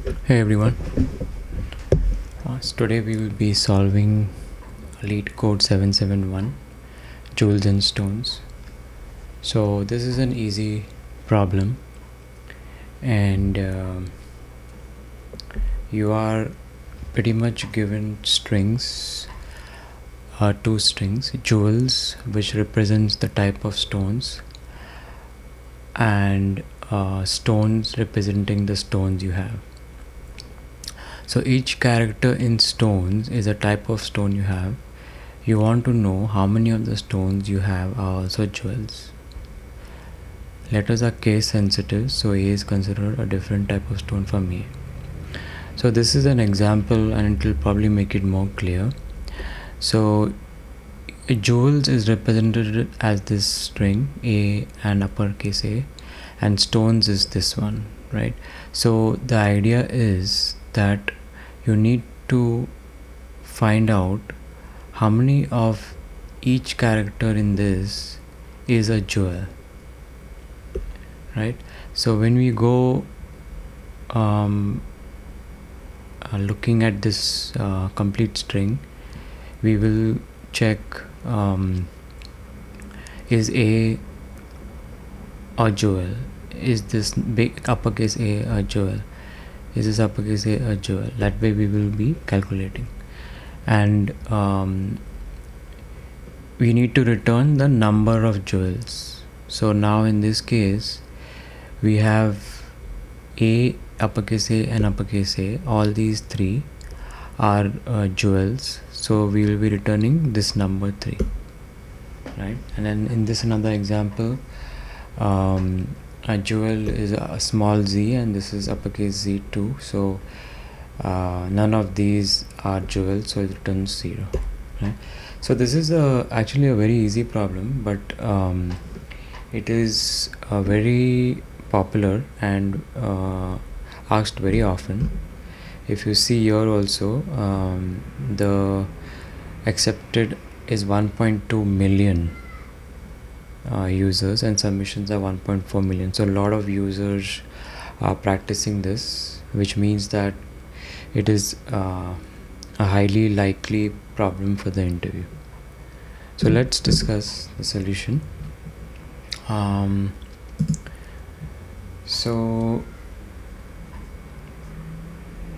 Hey everyone, so today we will be solving Leetcode 771 Jewels and Stones. So this is an easy problem, and you are pretty much given strings, two strings, jewels which represents the type of stones, and stones representing the stones you have. So each character in stones is a type of stone you have. You want to know how many of the stones you have are also jewels. Letters are case sensitive, so A is considered a different type of stone from A. So this is an example and it will probably make it more clear. So jewels is represented as this string A and uppercase A, and stones is this one, right? So the idea is that you need to find out how many of each character in this is a jewel, right? So when we go looking at this complete string, we will check is A a jewel? Is this big uppercase A jewel? Is this uppercase A jewel? That way we will be calculating, and we need to return the number of jewels. So now in this case we have A, uppercase A and uppercase A. All these three are jewels, so we will be returning this number 3, right? And then in this another example, a jewel is a small z and this is uppercase Z2, so none of these are jewels, so it returns 0, right? So this is actually a very easy problem, but it is very popular and asked very often. If you see here also, the accepted is 1.2 million users and submissions are 1.4 million. So a lot of users are practicing this, which means that it is a highly likely problem for the interview. So let's discuss the solution. So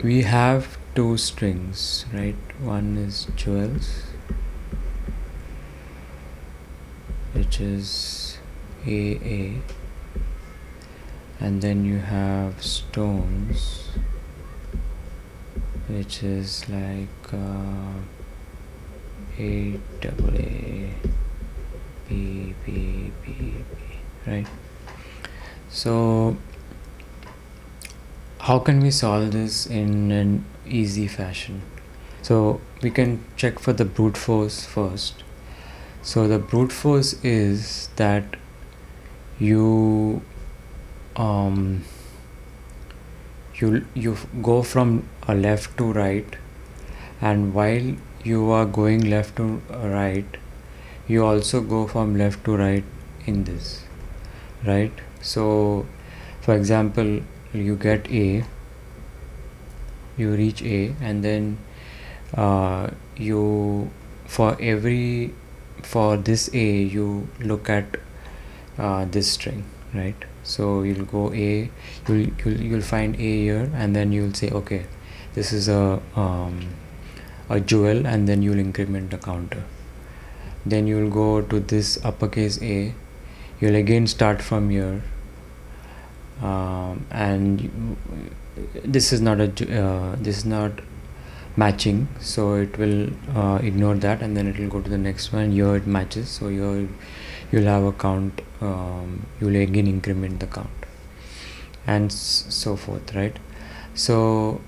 we have two strings, right? One is jewels, which is AA, and then you have stones, which is like AAA, B, right? So how can we solve this in an easy fashion? So we can check for the brute force first. So the brute force is that you you go from left to right, and while you are going left to right, you also go from left to right in this, right? So for example, you get A, you reach A, and then you for this A you look at this string, right? So you'll go A, you'll find A here, and then you'll say, okay, this is a jewel, and then you'll increment the counter. Then you'll go to this uppercase A, you'll again start from here, and this is not this is not matching, so it will ignore that, and then it will go to the next one. Here it matches, so here you'll have a count, you'll again increment the count, and so forth, right? So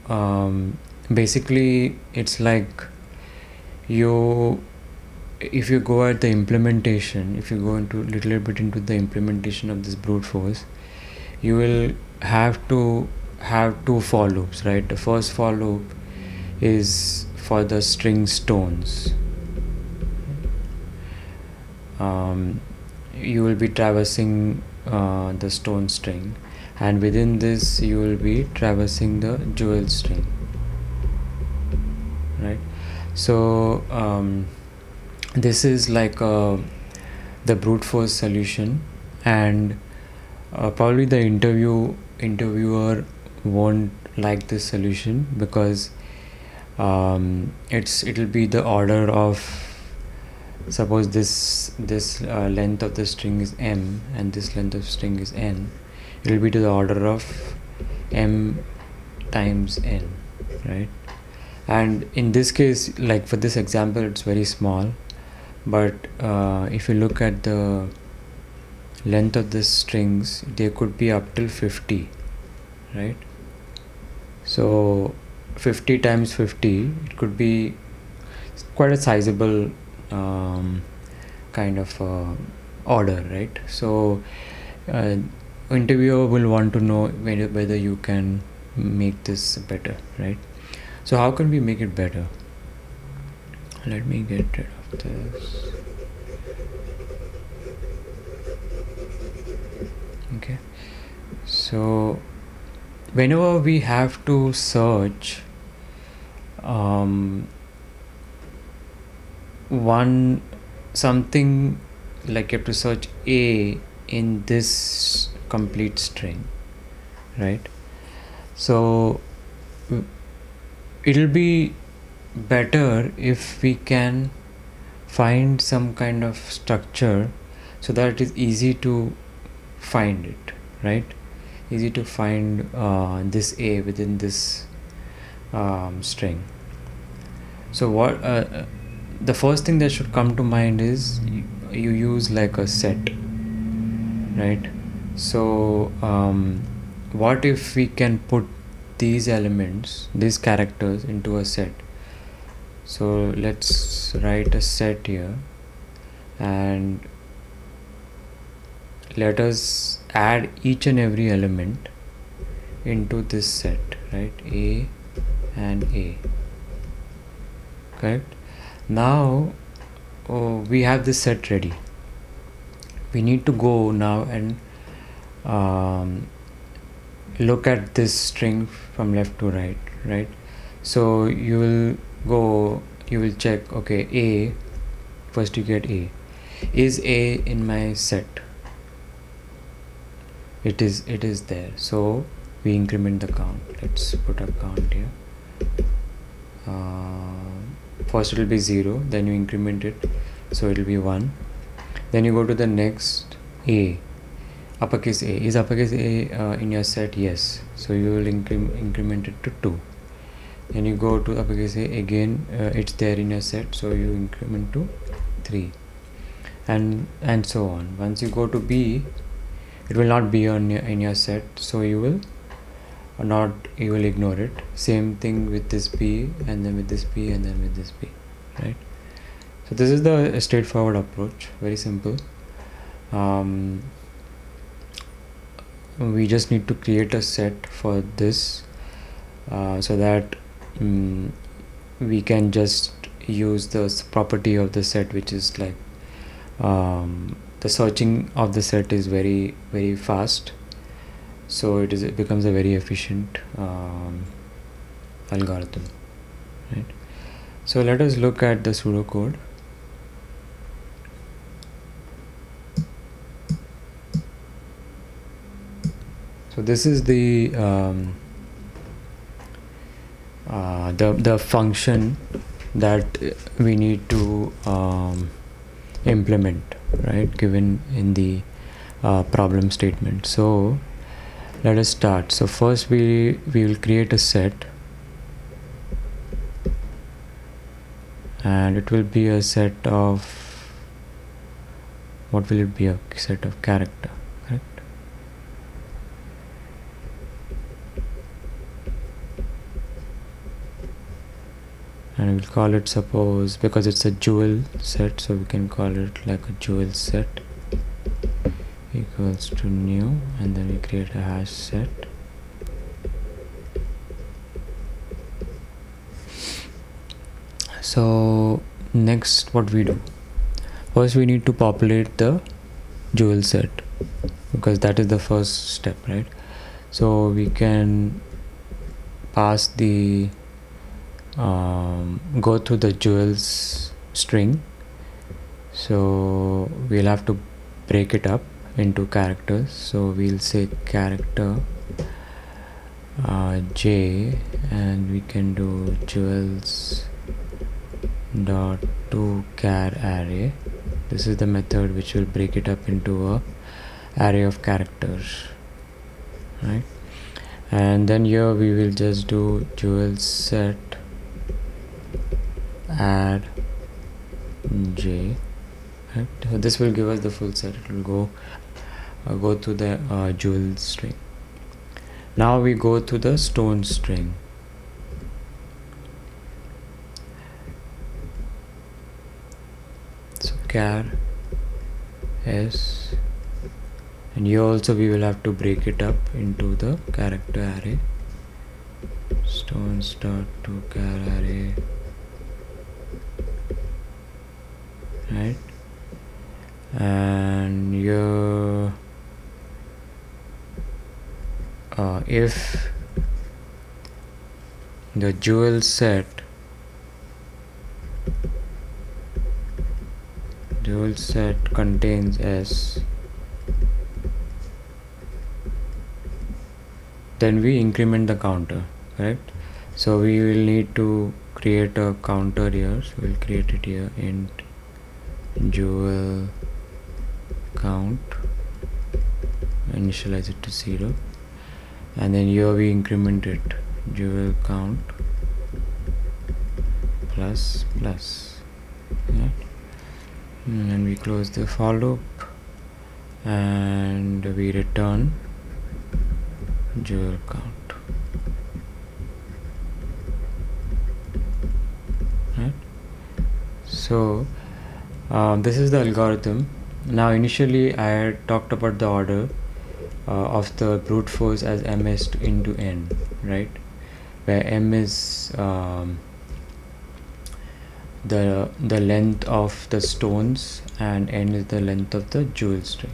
basically it's like if you go at the implementation, if you go into little bit into the implementation of this brute force, you will have to have two for loops, right? The first for loop is for the string stones. You will be traversing the stone string, and within this you will be traversing the jewel string, right? So this is like the brute force solution, and probably the interviewer won't like this solution because it'll be the order of, suppose this length of the string is m and this length of string is n, it will be to the order of m times n, right? And in this case, like for this example, it's very small, but if you look at the length of the strings, they could be up till 50, right? So 50 times 50, it could be quite a sizable kind of order, right? So interviewer will want to know whether you can make this better, right? So how can we make it better? Let me get rid of this. Okay, so whenever we have to search something, like you have to search a in this complete string, right? So it'll be better if we can find some kind of structure so that it is easy to find it, right? Easy to find this a within this string. So what the first thing that should come to mind is you use like a set, right? So what if we can put these elements, these characters, into a set? So let's write a set here, and let us add each and every element into this set, right? A and A, correct? Now we have this set ready. We need to go now and look at this string from left to right, right? So you will check, okay, A, first you get A. Is A in my set? It is there. So we increment the count. Let's put a count here. First it will be 0, then you increment it, so it will be 1. Then you go to the next A, uppercase A. Is uppercase A in your set? Yes. So you will increment it to 2. Then you go to uppercase A again, it's there in your set, so you increment to 3, and so on. Once you go to B, it will not be in your set, so you will ignore it. Same thing with this B, and then with this B, and then with this B, right? So this is the straightforward approach, very simple. We just need to create a set for this so that we can just use the property of the set, which is like the searching of the set is very, very fast, so it becomes a very efficient algorithm, right? So let us look at the pseudocode. So this is the function that we need to implement, right, given in the problem statement. So let us start. So first we will create a set, and it will be a set of, what will it be? A set of character, correct? And we'll call it, suppose, because it's a jewel set, so we can call it like a jewel set equals to new, and then we create a hash set. So next what we do, first we need to populate the jewel set, because that is the first step, right? So we can pass the go through the jewels string. So we'll have to break it up into characters. So we'll say character J, and we can do jewels dot to char array. This is the method which will break it up into a array of characters, right? And then here we will just do jewels set add J, right? So this will give us the full set. It will go to the jewel string. Now we go to the stone string. So char s, and here also we will have to break it up into the character array. Stones dot to char array, right? And here if the jewel set contains S, then we increment the counter, correct? So we will need to create a counter here. So we'll create it here, int jewel count, initialize it to 0, and then here we increment it jewel count plus plus, yeah. And we close the for loop and we return jewel count, right? So this is the algorithm. Now initially I had talked about the order of the brute force as ms into n, right, where m is the length of the stones and n is the length of the jewel string.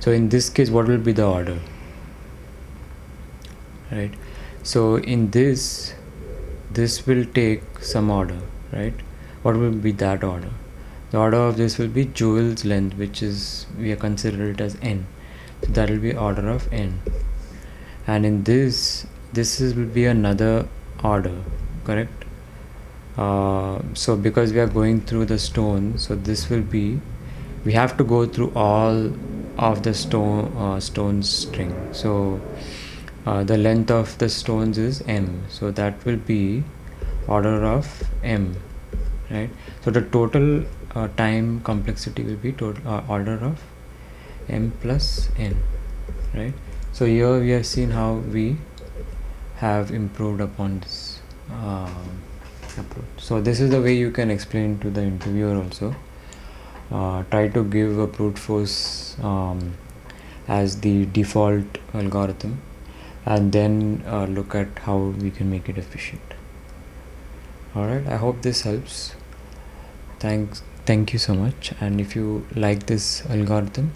So in this case, what will be the order, right? So in this will take some order, right? What will be that order? The order of this will be jewel's length, which is, we are consider it as n, so that will be order of n. And in this will be another order, correct? So because we are going through the stone, so this will be, we have to go through all of the stone string. So the length of the stones is m, so that will be order of m, right? So the total time complexity will be total order of m plus n, right? So here we have seen how we have improved upon this approach. So this is the way you can explain to the interviewer also. Try to give a brute force as the default algorithm, and then look at how we can make it efficient. Alright, I hope this helps. Thank you so much, and if you like this algorithm,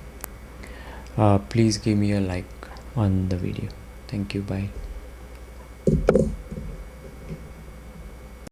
please give me a like on the video. Thank you, bye.